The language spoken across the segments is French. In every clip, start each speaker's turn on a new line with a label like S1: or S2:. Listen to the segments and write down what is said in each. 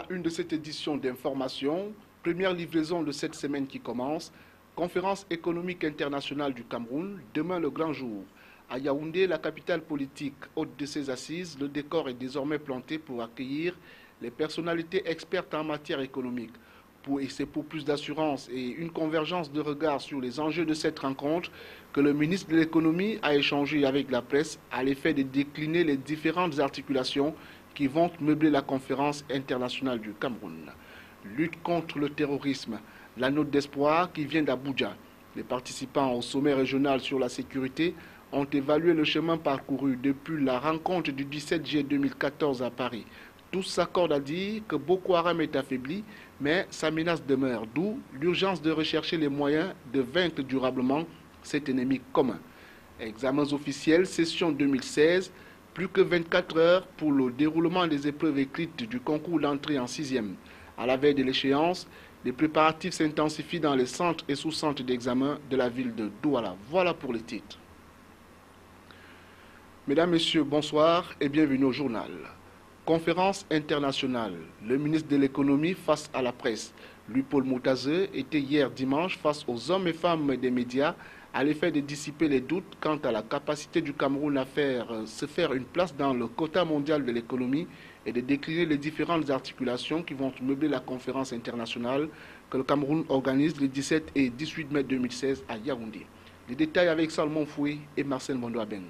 S1: une de cette édition d'information, première livraison de cette semaine qui commence, conférence économique internationale du Cameroun, demain le grand jour. À Yaoundé, la capitale politique haute de ses assises, le décor est désormais planté pour accueillir les personnalités expertes en matière économique. C'est pour plus d'assurance et une convergence de regards sur les enjeux de cette rencontre que le ministre de l'économie a échangé avec la presse à l'effet de décliner les différentes articulations qui vont meubler la conférence internationale du Cameroun. Lutte contre le terrorisme, la note d'espoir qui vient d'Abuja. Les participants au sommet régional sur la sécurité ont évalué le chemin parcouru depuis la rencontre du 17 juillet 2014 à Paris. Tous s'accordent à dire que Boko Haram est affaibli, mais sa menace demeure, d'où l'urgence de rechercher les moyens de vaincre durablement cet ennemi commun. Examens officiels, session 2016, plus que 24 heures pour le déroulement des épreuves écrites du concours d'entrée en 6e. À la veille de l'échéance, les préparatifs s'intensifient dans les centres et sous-centres d'examen de la ville de Douala. Voilà pour les titres. Mesdames, Messieurs, bonsoir et bienvenue au journal. Conférence internationale. Le ministre de l'économie face à la presse. Luipol Mutaze était hier dimanche face aux hommes et femmes des médias à l'effet de dissiper les doutes quant à la capacité du Cameroun à se faire une place dans le quota mondial de l'économie et de décliner les différentes articulations qui vont meubler la conférence internationale que le Cameroun organise les 17 et 18 mai 2016 à Yaoundé. Les détails avec Salmon Foué et Marcel Mondoabeng.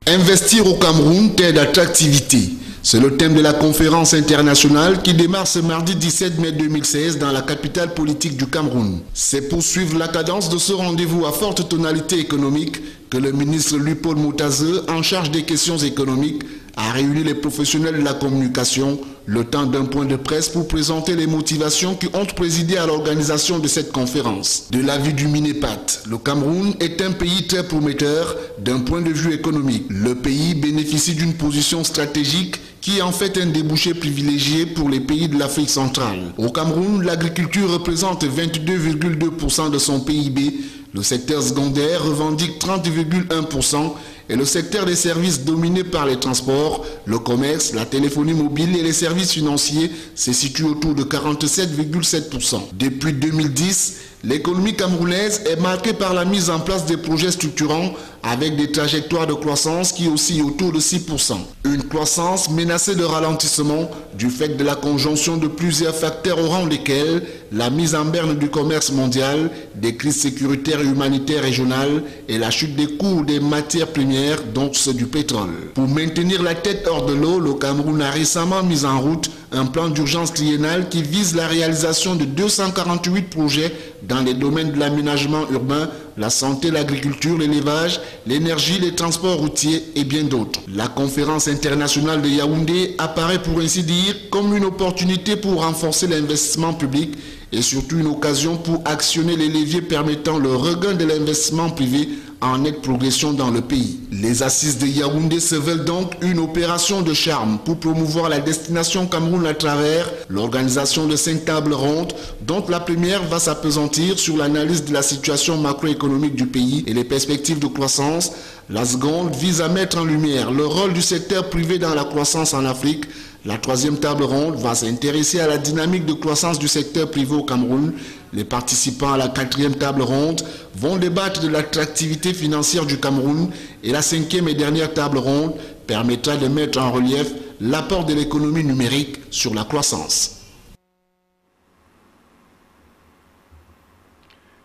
S2: Investir au Cameroun, terre d'attractivité. C'est le thème de la conférence internationale qui démarre ce mardi 17 mai 2016 dans la capitale politique du Cameroun. C'est pour suivre la cadence de ce rendez-vous à forte tonalité économique que le ministre Luipol Mutaze, en charge des questions économiques, a réuni les professionnels de la communication le temps d'un point de presse pour présenter les motivations qui ont présidé à l'organisation de cette conférence. De l'avis du MINEPAT, le Cameroun est un pays très prometteur d'un point de vue économique. Le pays bénéficie d'une position stratégique qui est en fait un débouché privilégié pour les pays de l'Afrique centrale. Au Cameroun, l'agriculture représente 22,2% de son PIB, le secteur secondaire revendique 30,1% et le secteur des services dominé par les transports, le commerce, la téléphonie mobile et les services financiers se situe autour de 47,7%. Depuis 2010, l'économie camerounaise est marquée par la mise en place des projets structurants avec des trajectoires de croissance qui oscillent autour de 6%. Une croissance menacée de ralentissement du fait de la conjonction de plusieurs facteurs au rang desquels la mise en berne du commerce mondial, des crises sécuritaires et humanitaires régionales et la chute des cours des matières premières, dont ceux du pétrole. Pour maintenir la tête hors de l'eau, le Cameroun a récemment mis en route un plan d'urgence triennal qui vise la réalisation de 248 projets dans les domaines de l'aménagement urbain, la santé, l'agriculture, l'élevage, l'énergie, les transports routiers et bien d'autres. La conférence internationale de Yaoundé apparaît pour ainsi dire comme une opportunité pour renforcer l'investissement public et surtout une occasion pour actionner les leviers permettant le regain de l'investissement privé en nette progression dans le pays. Les assises de Yaoundé se veulent donc une opération de charme pour promouvoir la destination Cameroun à travers l'organisation de 5 tables rondes dont la première va s'appesantir sur l'analyse de la situation macroéconomique du pays et les perspectives de croissance. La seconde vise à mettre en lumière le rôle du secteur privé dans la croissance en Afrique. La troisième table ronde va s'intéresser à la dynamique de croissance du secteur privé au Cameroun. Les participants à la quatrième table ronde vont débattre de l'attractivité financière du Cameroun et la cinquième et dernière table ronde permettra de mettre en relief l'apport de l'économie numérique sur la croissance.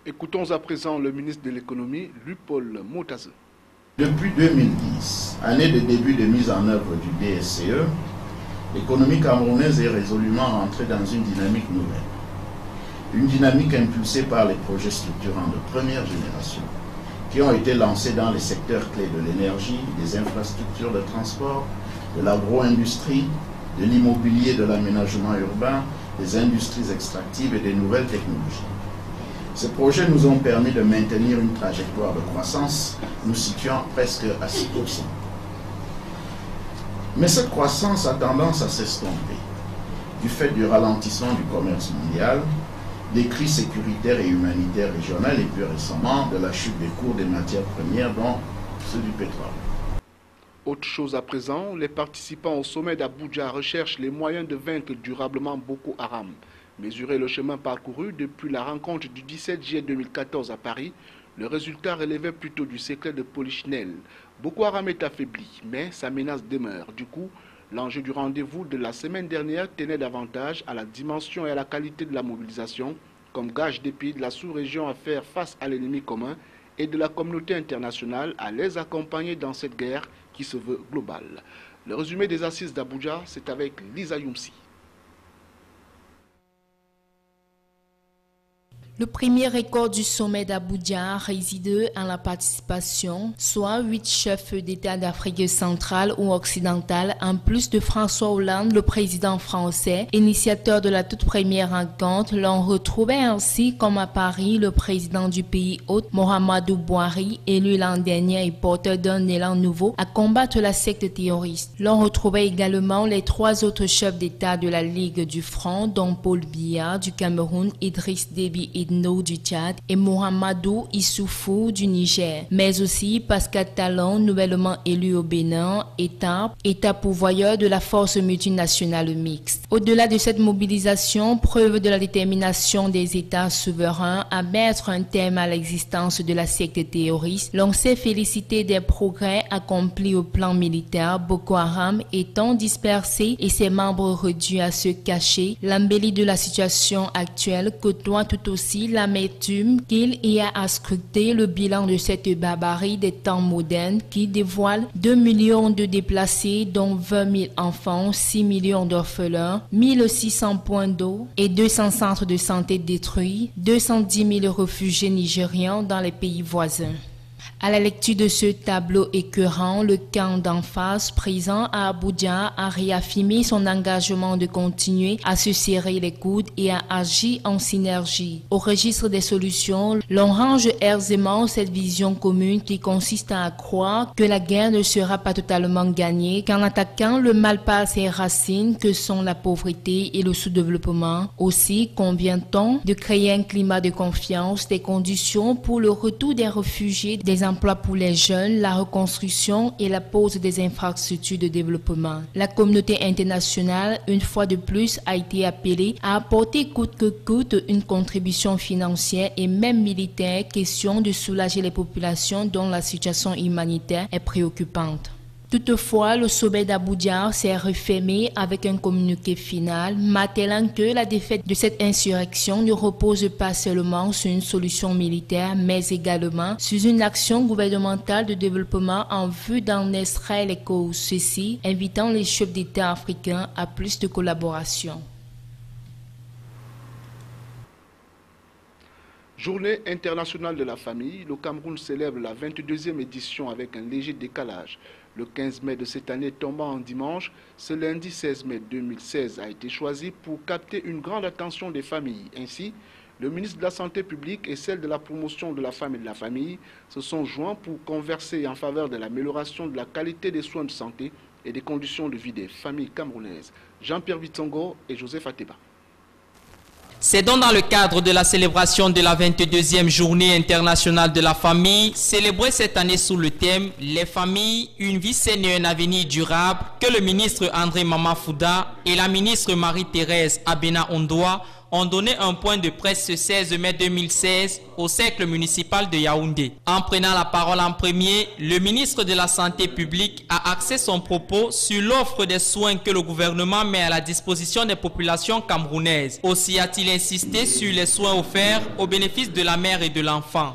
S1: Écoutons à présent le ministre de l'économie, Luipol Mutaze.
S3: Depuis 2010, année de début de mise en œuvre du DSCE, l'économie camerounaise est résolument rentrée dans une dynamique nouvelle. Une dynamique impulsée par les projets structurants de première génération qui ont été lancés dans les secteurs clés de l'énergie, des infrastructures de transport, de l'agro-industrie, de l'immobilier, de l'aménagement urbain, des industries extractives et des nouvelles technologies. Ces projets nous ont permis de maintenir une trajectoire de croissance nous situant presque à 6%. Mais cette croissance a tendance à s'estomper du fait du ralentissement du commerce mondial, des crises sécuritaires et humanitaires régionales et plus récemment de la chute des cours des matières premières dont ceux du pétrole.
S1: Autre chose à présent, les participants au sommet d'Abuja recherchent les moyens de vaincre durablement Boko Haram. Mesurer le chemin parcouru depuis la rencontre du 17 juillet 2014 à Paris, le résultat relevait plutôt du secret de Polichinelle. Boko Haram est affaibli, mais sa menace demeure. Du coup, l'enjeu du rendez-vous de la semaine dernière tenait davantage à la dimension et à la qualité de la mobilisation, comme gage des pays de la sous-région à faire face à l'ennemi commun et de la communauté internationale à les accompagner dans cette guerre qui se veut globale. Le résumé des assises d'Abuja, c'est avec Lisa Youmsi.
S4: Le premier record du sommet d'Abuja réside en la participation, soit 8 chefs d'État d'Afrique centrale ou occidentale, en plus de François Hollande, le président français, initiateur de la toute première rencontre. L'on retrouvait ainsi, comme à Paris, le président du pays hôte, Muhammadu Buhari, élu l'an dernier et porteur d'un élan nouveau à combattre la secte terroriste. L'on retrouvait également les 3 autres chefs d'État de la Ligue du Front, dont Paul Biya du Cameroun, Idriss Déby du Tchad et Mohamedou Issoufou du Niger, mais aussi Pascal Talon, nouvellement élu au Bénin, État pourvoyeur de la force multinationale mixte. Au-delà de cette mobilisation, preuve de la détermination des États souverains à mettre un terme à l'existence de la secte terroriste, l'on s'est félicité des progrès accomplis au plan militaire, Boko Haram étant dispersé et ses membres réduits à se cacher. L'embellie de la situation actuelle côtoie tout aussi l'amertume qu'il y a à scruter le bilan de cette barbarie des temps modernes qui dévoile 2 millions de déplacés, dont 20 000 enfants, 6 millions d'orphelins, 1600 points d'eau et 200 centres de santé détruits, 210 000 réfugiés nigérians dans les pays voisins. À la lecture de ce tableau écœurant, le camp d'en face, présent à Abuja, a réaffirmé son engagement de continuer à se serrer les coudes et à agir en synergie. Au registre des solutions, l'on range aisément cette vision commune qui consiste à croire que la guerre ne sera pas totalement gagnée qu'en attaquant le mal par ses racines que sont la pauvreté et le sous-développement. Aussi convient-on de créer un climat de confiance, des conditions pour le retour des réfugiés, des emplois pour les jeunes, la reconstruction et la pose des infrastructures de développement. La communauté internationale, une fois de plus, a été appelée à apporter coûte que coûte une contribution financière et même militaire, question de soulager les populations dont la situation humanitaire est préoccupante. Toutefois, le sommet d'Abuja s'est refermé avec un communiqué final martelant que la défaite de cette insurrection ne repose pas seulement sur une solution militaire, mais également sur une action gouvernementale de développement en vue d'en extraire les causes, ceci invitant les chefs d'État africains à plus de collaboration.
S1: Journée internationale de la famille, le Cameroun célèbre la 22e édition avec un léger décalage. Le 15 mai de cette année tombant en dimanche, ce lundi 16 mai 2016 a été choisi pour capter une grande attention des familles. Ainsi, le ministre de la Santé publique et celle de la promotion de la femme et de la famille se sont joints pour converser en faveur de l'amélioration de la qualité des soins de santé et des conditions de vie des familles camerounaises. Jean-Pierre Vitsongo et Joseph Ateba.
S5: C'est donc dans le cadre de la célébration de la 22e journée internationale de la famille, célébrée cette année sous le thème « Les familles, une vie saine et un avenir durable » que le ministre André Mamafouda et la ministre Marie-Thérèse Abena Ondoa ont donné un point de presse ce 16 mai 2016 au cercle municipal de Yaoundé. En prenant la parole en premier, le ministre de la Santé publique a axé son propos sur l'offre des soins que le gouvernement met à la disposition des populations camerounaises. Aussi a-t-il insisté sur les soins offerts au bénéfice de la mère et de l'enfant.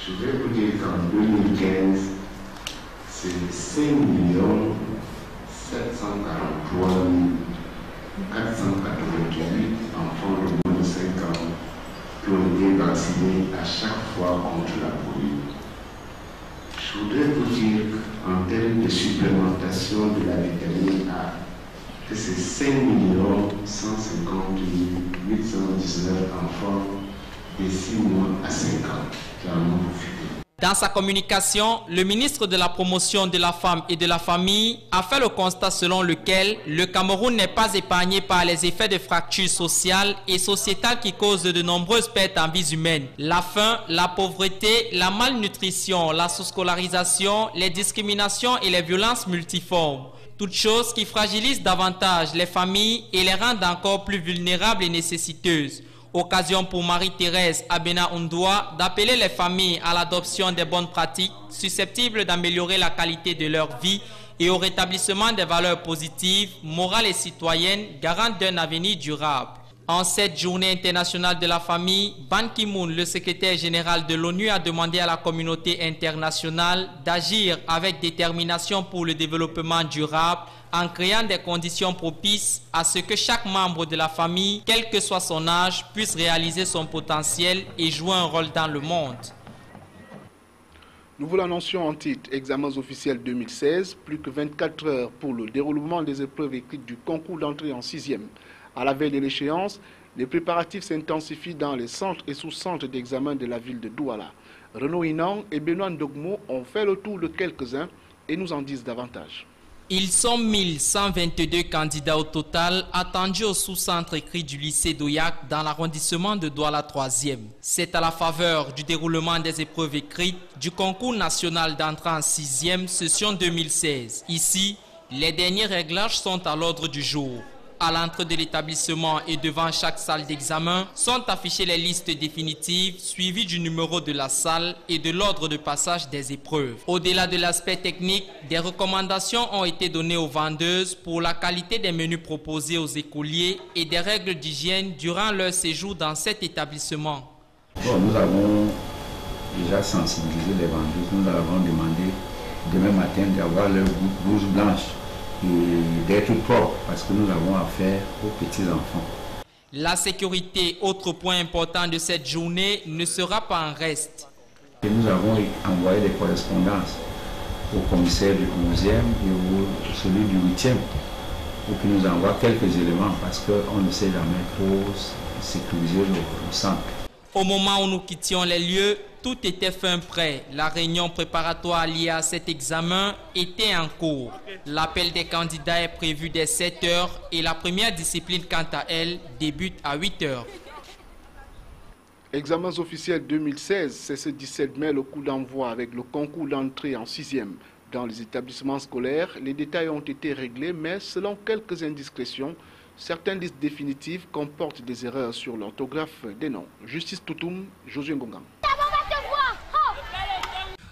S6: Je vais vous dire qu'en 2015, c'est 5 743 488 enfants de moins de 5 ans qui ont été vaccinés à chaque fois contre la polio. Je voudrais vous dire qu'en termes de supplémentation de la vitamine A, que c'est 5 150 819 enfants de 6 mois à 5 ans qui en ont profité.
S5: Dans sa communication, le ministre de la Promotion de la Femme et de la Famille a fait le constat selon lequel le Cameroun n'est pas épargné par les effets de fractures sociales et sociétales qui causent de nombreuses pertes en vies humaines. La faim, la pauvreté, la malnutrition, la sous-scolarisation, les discriminations et les violences multiformes. Toutes choses qui fragilisent davantage les familles et les rendent encore plus vulnérables et nécessiteuses. Occasion pour Marie-Thérèse Abena Undoua d'appeler les familles à l'adoption des bonnes pratiques susceptibles d'améliorer la qualité de leur vie et au rétablissement des valeurs positives, morales et citoyennes garantes d'un avenir durable. En cette journée internationale de la famille, Ban Ki-moon, le secrétaire général de l'ONU, a demandé à la communauté internationale d'agir avec détermination pour le développement durable en créant des conditions propices à ce que chaque membre de la famille, quel que soit son âge, puisse réaliser son potentiel et jouer un rôle dans le monde.
S1: Nous vous l'annoncions en titre, examens officiels 2016, plus que 24 heures pour le déroulement des épreuves écrites du concours d'entrée en 6e. À la veille de l'échéance, les préparatifs s'intensifient dans les centres et sous-centres d'examen de la ville de Douala. Renaud Inang et Benoît Ndogmo ont fait le tour de quelques-uns et nous en disent davantage.
S5: Ils sont 1122 candidats au total attendus au sous-centre écrit du lycée d'Oyak dans l'arrondissement de Douala 3e. C'est à la faveur du déroulement des épreuves écrites du concours national d'entrée en 6e session 2016. Ici, les derniers réglages sont à l'ordre du jour. À l'entrée de l'établissement et devant chaque salle d'examen sont affichées les listes définitives suivies du numéro de la salle et de l'ordre de passage des épreuves. Au-delà de l'aspect technique, des recommandations ont été données aux vendeuses pour la qualité des menus proposés aux écoliers et des règles d'hygiène durant leur séjour dans cet établissement.
S7: Bon, nous avons déjà sensibilisé les vendeuses. Nous leur avons demandé demain matin d'avoir leur blouse blanche et d'être propre parce que nous avons affaire aux petits-enfants.
S5: La sécurité, autre point important de cette journée, ne sera pas en reste.
S7: Et nous avons envoyé des correspondances au commissaire du 11e et celui du 8e pour qu'il nous envoie quelques éléments parce qu'on ne sait jamais pour sécuriser le centre.
S5: Au moment où nous quittions les lieux, tout était fin prêt. La réunion préparatoire liée à cet examen était en cours. L'appel des candidats est prévu dès 7 h et la première discipline, quant à elle, débute à 8 h.
S1: Examens officiels 2016, c'est ce 17 mai le coup d'envoi avec le concours d'entrée en 6e. Dans les établissements scolaires, les détails ont été réglés, mais selon quelques indiscrétions, certaines listes définitives comportent des erreurs sur l'orthographe des noms. Justice Toutoum, Josué Ngongang.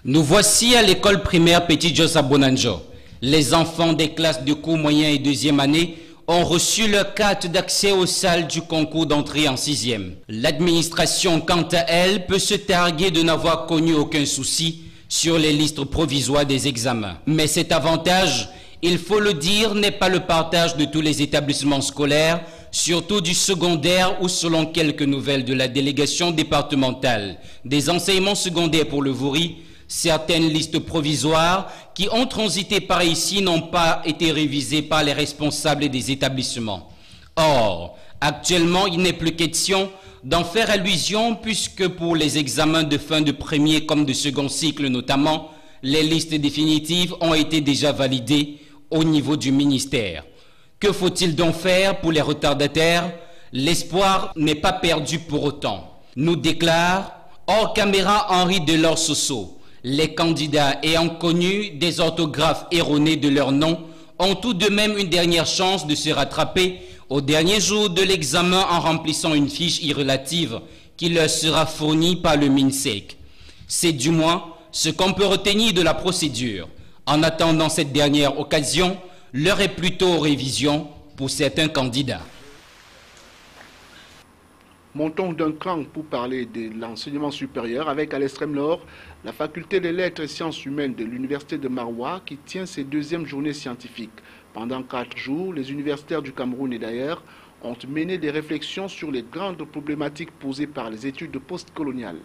S8: Nous voici à l'école primaire Petit Josa Bonanjo. Les enfants des classes de cours moyen et deuxième année ont reçu leur carte d'accès aux salles du concours d'entrée en 6e. L'administration, quant à elle, peut se targuer de n'avoir connu aucun souci sur les listes provisoires des examens. Mais cet avantage, il faut le dire, n'est pas le partage de tous les établissements scolaires, surtout du secondaire où, selon quelques nouvelles de la délégation départementale des enseignements secondaires pour le Vouri, certaines listes provisoires qui ont transité par ici n'ont pas été révisées par les responsables des établissements. Or, actuellement, il n'est plus question d'en faire allusion puisque pour les examens de fin de premier comme de second cycle notamment, les listes définitives ont été déjà validées au niveau du ministère. Que faut-il donc faire pour les retardataires? L'espoir n'est pas perdu pour autant. Nous déclare hors caméra Henri Delors Soso. Les candidats ayant connu des orthographes erronées de leur nom ont tout de même une dernière chance de se rattraper au dernier jour de l'examen en remplissant une fiche irrelative qui leur sera fournie par le MINSEC. C'est du moins ce qu'on peut retenir de la procédure. En attendant cette dernière occasion, l'heure est plutôt aux révisions pour certains candidats.
S1: Montons d'un cran pour parler de l'enseignement supérieur avec à l'extrême nord la faculté des lettres et sciences humaines de l'université de Maroua qui tient ses deuxièmes journées scientifiques. Pendant 4 jours, les universitaires du Cameroun et d'ailleurs ont mené des réflexions sur les grandes problématiques posées par les études postcoloniales.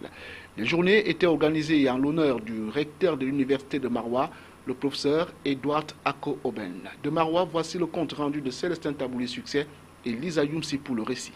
S1: Les journées étaient organisées en l'honneur du recteur de l'université de Maroua, le professeur Edouard Ako-Oben. De Maroua, voici le compte rendu de Célestin Tabouli Succès et Lisa Youmsi pour le récit.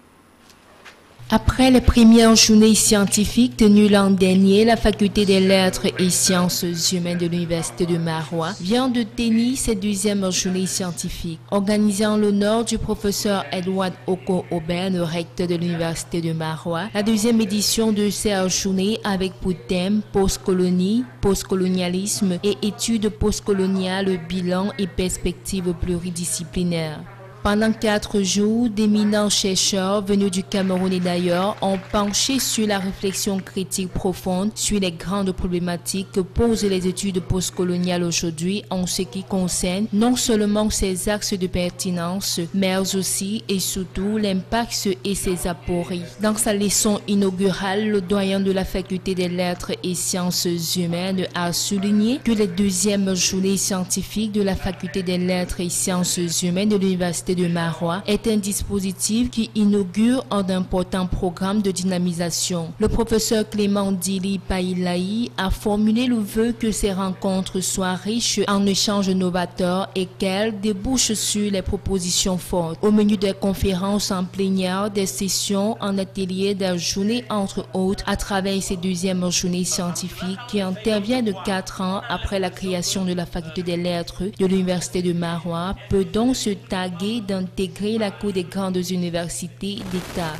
S4: Après les premières journées scientifiques tenues l'an dernier, la faculté des lettres et sciences humaines de l'université de Maroua vient de tenir cette deuxième journée scientifique. Organisée en l'honneur du professeur Edward Oko-Aubert, le recteur de l'université de Maroua, la deuxième édition de cette journée avec pour thème post-colonie, post-colonialisme et études postcoloniales, bilan et perspectives pluridisciplinaires. Pendant 4 jours, d'éminents chercheurs venus du Cameroun et d'ailleurs ont penché sur la réflexion critique profonde sur les grandes problématiques que posent les études postcoloniales aujourd'hui en ce qui concerne non seulement ses axes de pertinence, mais aussi et surtout l'impact et ses apports. Dans sa leçon inaugurale, le doyen de la faculté des lettres et sciences humaines a souligné que les deuxièmes journées scientifiques de la faculté des lettres et sciences humaines de l'université de Maroua est un dispositif qui inaugure un important programme de dynamisation. Le professeur Clément Dili Pailaï a formulé le vœu que ces rencontres soient riches en échanges novateurs et qu'elles débouchent sur les propositions fortes. Au menu des conférences en plénière, des sessions en atelier, des journées entre autres, à travers ces deuxièmes journées scientifiques qui interviennent de 4 ans après la création de la faculté des lettres de l'université de Maroua, peut donc se targuer d'intégrer la cour des grandes universités d'État.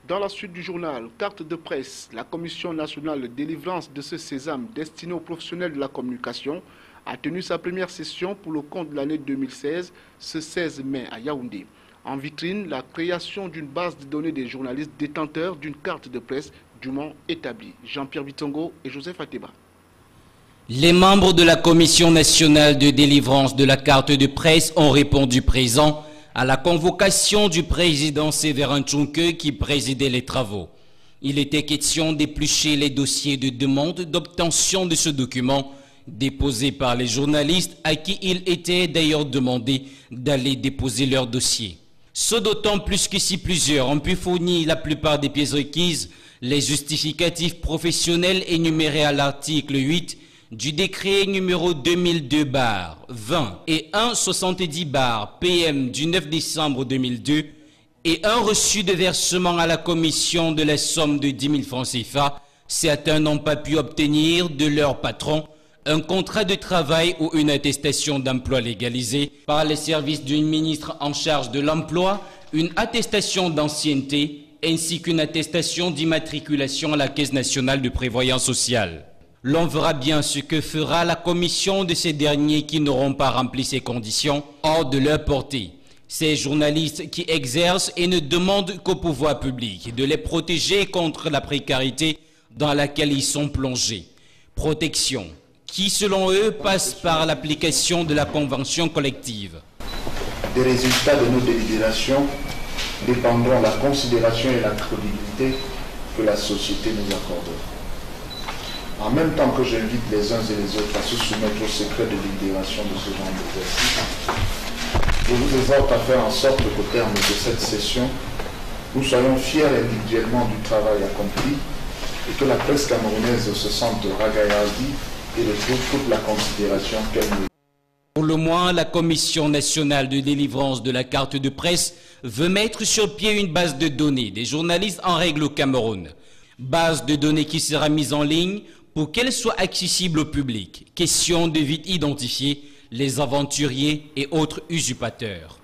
S1: Dans la suite du journal, carte de presse, la Commission nationale de délivrance de ce sésame destiné aux professionnels de la communication a tenu sa première session pour le compte de l'année 2016, ce 16 mai à Yaoundé. En vitrine, la création d'une base de données des journalistes détenteurs d'une carte de presse dûment établie. Jean-Pierre Bitongo et Joseph Ateba.
S8: Les membres de la Commission nationale de délivrance de la carte de presse ont répondu présent à la convocation du président Séverin Tchouke qui présidait les travaux. Il était question d'éplucher les dossiers de demande d'obtention de ce document déposé par les journalistes à qui il était d'ailleurs demandé d'aller déposer leur dossier. Ce d'autant plus que si plusieurs ont pu fournir la plupart des pièces requises, les justificatifs professionnels énumérés à l'article 8 du décret numéro 2002-20 et 170-PM du 9 décembre 2002 et un reçu de versement à la commission de la somme de 10 000 francs CFA, certains n'ont pas pu obtenir de leur patron un contrat de travail ou une attestation d'emploi légalisée par les services du ministre en charge de l'emploi, une attestation d'ancienneté ainsi qu'une attestation d'immatriculation à la Caisse nationale de prévoyance sociale. L'on verra bien ce que fera la commission de ces derniers qui n'auront pas rempli ces conditions hors de leur portée. Ces journalistes qui exercent et ne demandent qu'au pouvoir public de les protéger contre la précarité dans laquelle ils sont plongés. Protection qui, selon eux, passe par l'application de la convention collective.
S3: Des résultats de nos délibérations dépendront la considération et la crédibilité que la société nous accordera. En même temps que j'invite les uns et les autres à se soumettre au secret de libération de ce genre d'exercice, je vous exhorte à faire en sorte qu'au terme de cette session, nous soyons fiers individuellement du travail accompli et que la presse camerounaise se sente ragaillardie et retrouve toute la considération qu'elle mérite.
S8: Pour le moins, la Commission nationale de délivrance de la carte de presse veut mettre sur pied une base de données des journalistes en règle au Cameroun. Base de données qui sera mise en ligne pour qu'elle soit accessible au public. Question de vite identifier les aventuriers et autres usurpateurs.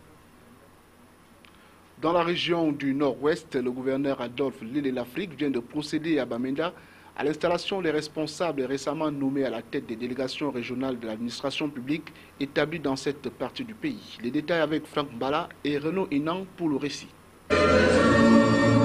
S1: Dans la région du Nord-Ouest, le gouverneur Adolphe Lélé-Lafrique vient de procéder à Bamenda à l'installation des responsables récemment nommés à la tête des délégations régionales de l'administration publique établies dans cette partie du pays. Les détails avec Franck Mbala et Renaud Inan pour le récit.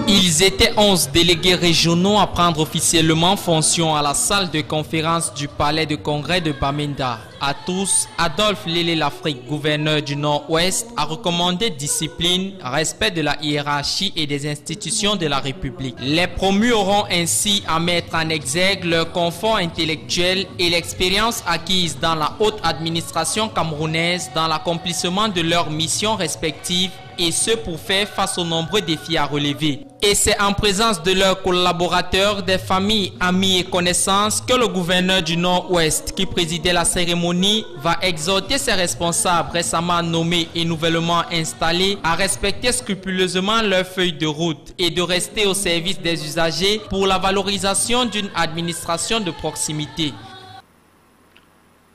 S5: Ils étaient 11 délégués régionaux à prendre officiellement fonction à la salle de conférence du palais de congrès de Bamenda. À tous, Adolphe Lélé-Lafrique, gouverneur du Nord-Ouest, a recommandé discipline, respect de la hiérarchie et des institutions de la République. Les promus auront ainsi à mettre en exergue leur confort intellectuel et l'expérience acquise dans la haute administration camerounaise dans l'accomplissement de leurs missions respectives et ce pour faire face aux nombreux défis à relever. Et c'est en présence de leurs collaborateurs, des familles, amis et connaissances que le gouverneur du Nord-Ouest, qui présidait la cérémonie, va exhorter ses responsables récemment nommés et nouvellement installés à respecter scrupuleusement leur feuille de route et de rester au service des usagers pour la valorisation d'une administration de proximité.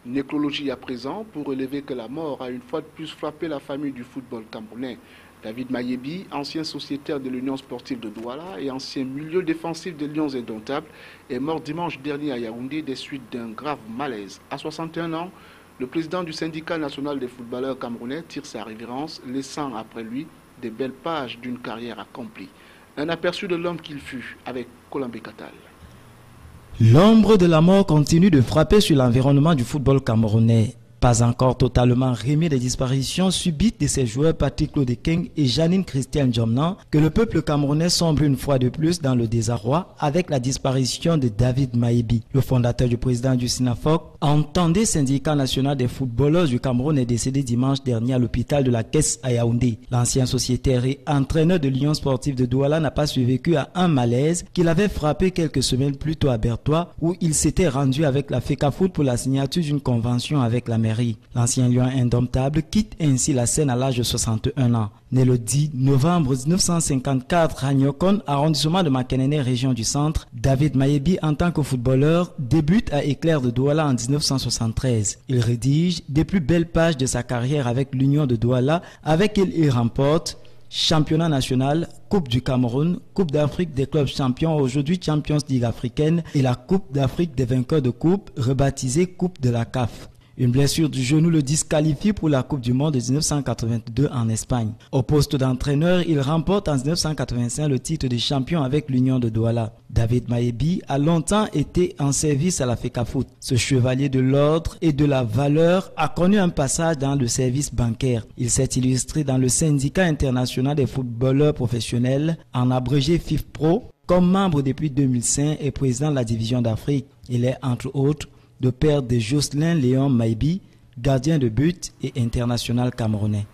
S1: Nécrologie à présent pour relever que la mort a une fois de plus frappé la famille du football camerounais. David Mayebi, ancien sociétaire de l'Union sportive de Douala et ancien milieu défensif des Lions Indomptables, est mort dimanche dernier à Yaoundé des suites d'un grave malaise. À 61 ans, le président du syndicat national des footballeurs camerounais tire sa révérence, laissant après lui des belles pages d'une carrière accomplie. Un aperçu de l'homme qu'il fut avec Colombe Katal.
S9: L'ombre de la mort continue de frapper sur l'environnement du football camerounais. Pas encore totalement remis des disparitions subites de ces joueurs Patrick Lodekeng et Janine Christiane Djomnan, que le peuple camerounais sombre une fois de plus dans le désarroi avec la disparition de David Mayebi. Le fondateur du président du SINAFOC, entendez syndicat national des footballeurs du Cameroun, est décédé dimanche dernier à l'hôpital de la Caisse à Yaoundé. L'ancien sociétaire et entraîneur de l'Union sportive de Douala n'a pas survécu à un malaise qu'il avait frappé quelques semaines plus tôt à Bertois, où il s'était rendu avec la FECAFOOT pour la signature d'une convention avec la mairie. L'ancien lion indomptable quitte ainsi la scène à l'âge de 61 ans. Né le 10 novembre 1954 à Nyokon, arrondissement de Makenene, région du centre, David Mayebi, en tant que footballeur, débute à Éclair de Douala en 1973. Il rédige des plus belles pages de sa carrière avec l'Union de Douala, avec qui il remporte championnat national, Coupe du Cameroun, Coupe d'Afrique des clubs champions, aujourd'hui Champions League africaine, et la Coupe d'Afrique des vainqueurs de coupe, rebaptisée Coupe de la CAF. Une blessure du genou le disqualifie pour la Coupe du Monde de 1982 en Espagne. Au poste d'entraîneur, il remporte en 1985 le titre de champion avec l'Union de Douala. David Mayebi a longtemps été en service à la FECAFOOT. Ce chevalier de l'ordre et de la valeur a connu un passage dans le service bancaire. Il s'est illustré dans le syndicat international des footballeurs professionnels, en abrégé FIFPro, comme membre depuis 2005 et président de la division d'Afrique. Il est entre autres de père de Jocelyn Léon Mayebi, gardien de but et international camerounais.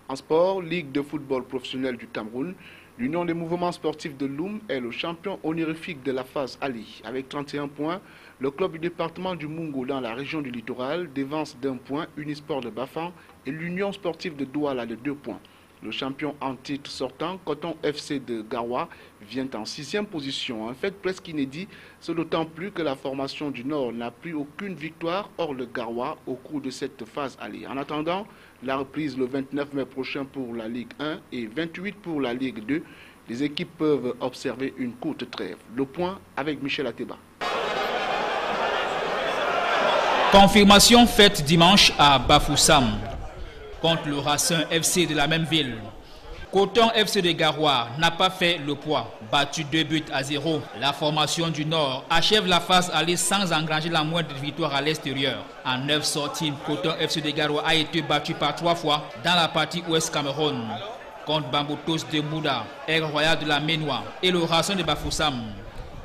S1: En sport, Ligue de football professionnel du Cameroun, l'Union des mouvements sportifs de Loum est le champion honorifique de la phase Ali. Avec 31 points, le club du département du Mungo dans la région du littoral devance d'un point Unisport de Bafan et l'Union sportive de Douala de 2 points. Le champion en titre sortant, Coton FC de Garoua, vient en 6e position. Un fait presque inédit, ce d'autant plus que la formation du Nord n'a plus aucune victoire hors le Garoua au cours de cette phase allée. En attendant, la reprise le 29 mai prochain pour la Ligue 1 et 28 pour la Ligue 2, les équipes peuvent observer une courte trêve. Le point avec Michel Ateba.
S10: Confirmation faite dimanche à Bafoussam contre le Racing FC de la même ville. Coton FC de Garoua n'a pas fait le poids, battu 2-0. La formation du Nord achève la phase aller sans engranger la moindre victoire à l'extérieur. En 9 sorties, Coton FC de Garoua a été battu par 3 fois dans la partie Ouest Cameroun contre Bamboutos de Mouda, Air Royal de la Ménois et le Racing de Bafoussam.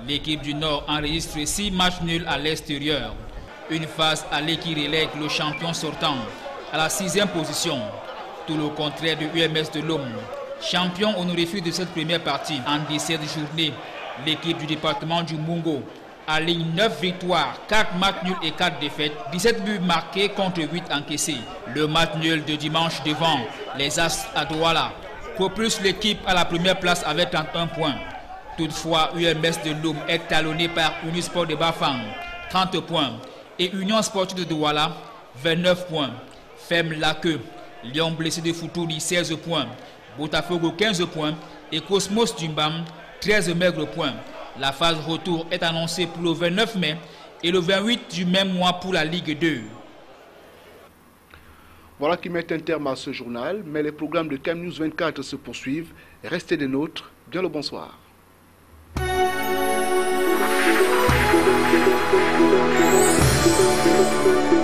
S10: L'équipe du Nord enregistre 6 matchs nuls à l'extérieur. Une phase aller qui relègue le champion sortant à la 6e position. Tout le contraire de UMS de Loum. Champion honorifique de cette première partie. En 17 journées, l'équipe du département du Mungo aligne 9 victoires, 4 matchs nuls et 4 défaites, 17 buts marqués contre 8 encaissés. Le match nul de dimanche devant les As à Douala propulse l'équipe à la première place avec 31 points. Toutefois, UMS de Loum est talonné par Unisport de Bafang, 30 points, et Union Sportive de Douala, 29 points. Ferme la queue, Lyon blessé de Foutouli, 16 points, Botafogo 15 points et Cosmos Dumbam, 13 maigres points. La phase retour est annoncée pour le 29 mai et le 28 du même mois pour la Ligue 2.
S1: Voilà qui met un terme à ce journal, mais les programmes de Cam News 24 se poursuivent. Restez des nôtres. Bien le bonsoir.
S11: Thank you.